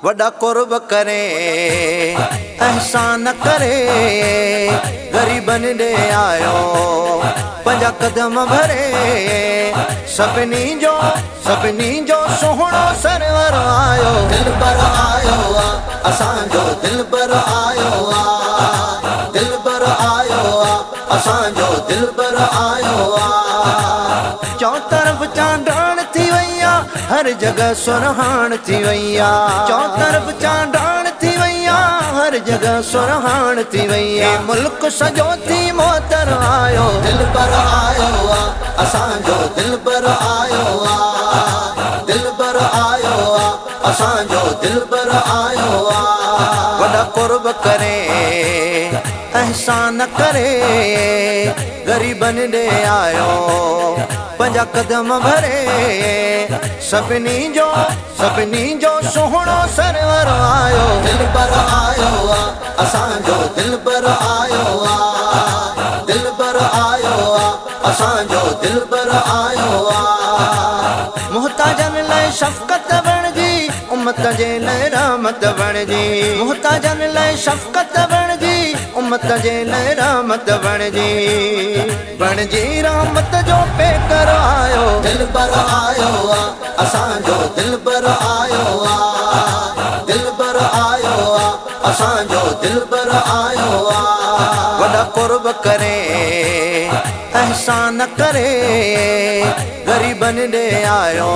वॾा कुर्ब करे एहसान करे ग़रीबनि ॾे आयो पंहिंजा कदम भरे सभिनी जो सुहिणो सरवर आयो दिलबर आयो असांजो दिलबर आयो दिलबर आयो असांजो दिलबर आयो चौ तरफ़ चांडाण थी वई आहे हर जगह सुरहान थी वई आहे चौ तरफ़ चांडाण थी वई आहे हर जगह सुरहान थी वई आहे मुल्क सॼो थी मोहतर आयो दिलबर आयो असांजो दिलबर आयो दिलबर आयो असांजो दिलबर आयो वॾा कुर्ब करे एहसान करे ग़रीबनि ॾे आयो पंहिंजा कदम भरे सभिनी जो सुहिणो सरवर आयो दिलबर आयो असांजो दिलबर आयो दिलबर आयो असांजो दिलबर आयो मुहताजनि लाइ शफ़क़त बणिजी उम्मत जे लाइ रहमत बणिजी मुहताजनि लाइ शफ़क़त बणिजी उम्मत जे लाइ रहमत बणिजी रहमत जो पेकर आयो दिलबर आयो असांजो दिलबर आयो दिलबर आयो असांजो दिलबर आयो वॾा कुर्ब करे एहसान करे ग़रीबनि ॾे आयो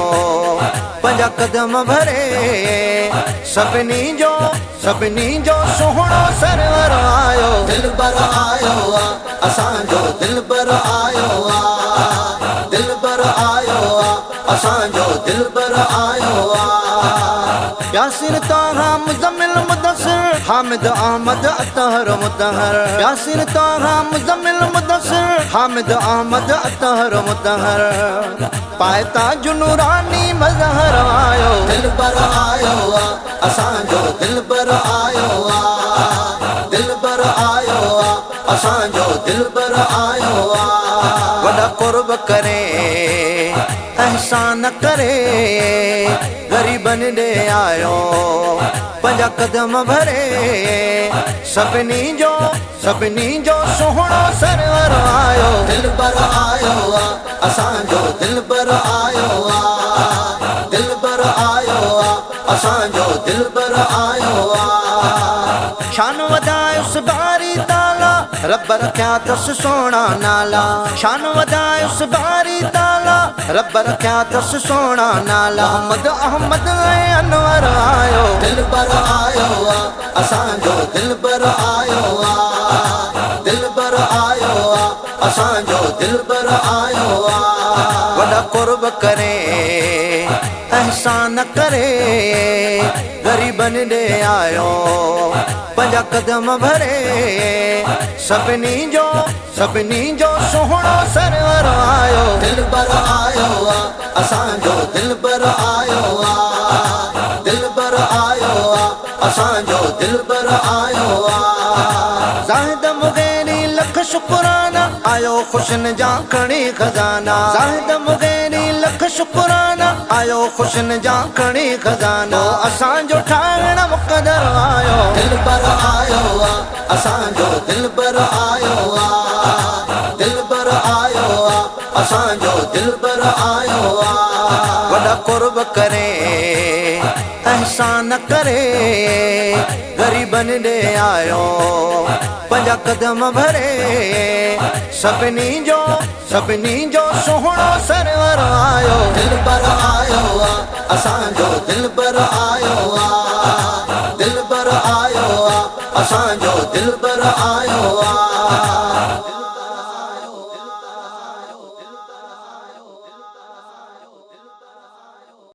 पंहिंजा कदम भरे सभिनी जो सुहिणो सरवर आयो दिलबर आयो असांजो दिलबर आयो दिलबर आयो असांजो दिलबर आयो यासिर ताहा मुज़म्मिल मुदस्सिर हामिद अहमद अतहर मुतहर यासिर ताहा मुज़म्मिल मुदस्सिर हामिद अहमद अतहर मुतहर पाए ताज नूरानी मज़हर आयो दिलबर आयो असांजो दिलबर आयो दिलबर आयो असांजो दिलबर आयो वॾा कुर्ब करे एहसान करे ग़रीबनि ॾे आयो पंहिंजा कदम भरे सभिनी जो सुहिणो सरवर आयो दिलबर आयो असांजो दिलबर आयो दिलबर आयो असांजो दिलबर आयो शान वधायुसि बारी ताला रब रखिया अथसि सोणा नाला शान वधायुसि बारी ताला रब रखिया अथसि सोणा नाला मोहम्मद अहमद ऐं अनवर आयो दिलबर आयो असांजो दिलबर आयो दिलबर आयो असांजो दिलबर आयो वॾा कुर्ब करे एहसान करे ग़रीबनि ॾे आयो पंहिंजा कदम भरे सभिनी जो सुहिणो सरवर आयो दिलबर आयो असांजो दिलबर आयो दिलबर आयो असांजो दिलबर आयो ज़ाहिद मुग़ैरी लख शुक्राना आयो ख़ुशिन जा खणी खज़ाना ज़ाहिद मुग़ैरी लख शुक्राना आयो ख़ुशिन जा खणी खज़ाना असांजो ठाहिण मुक़दर आयो दिलबर आयो असांजो दिलबर आयो दिलबर आयो असांजो दिलबर आयो वॾा कुर्ब करे एहसान करे ग़रीबनि ॾे आयो पंहिंजा कदम भरे सभिनी जो सुहिणो सरवर आयो दिलबर आयो असांजो दिलबर आयो दिलबर आयो असांजो दिलबर आयो